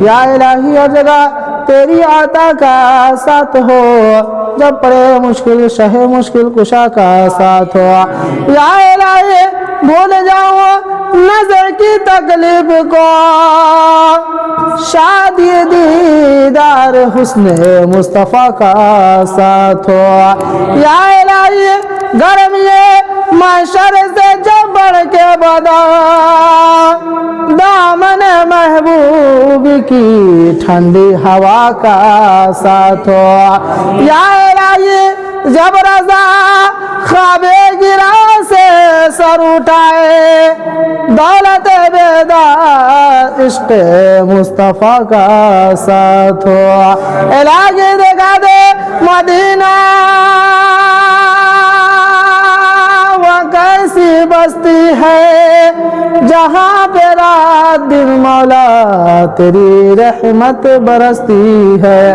یا الہی ہر جگہ تیری عطا کا ساتھ ہو، جب پڑے مشکل شہ مشکل کشا کا ساتھ ہو۔ یا الہی بھول جاؤں نظر کی تکلیف کو، شادی دیدار حسن مصطفیٰ کا ساتھ ہو۔ یا الہی گرم یہ محشر سے جب بڑھ کے بدا، دامن محبوب کی ٹھنڈی ہوا کا ساتھ ہو۔ یا الہی جب رضا خواب گرا سے سر اٹھائے، دولت بیدار عشق مصطفیٰ کا ساتھ ہو۔ الہی دکھا دے مدینہ وہ کیسی بستی ہے، جہاں پہ رات دن مولا تیری رحمت برستی ہے۔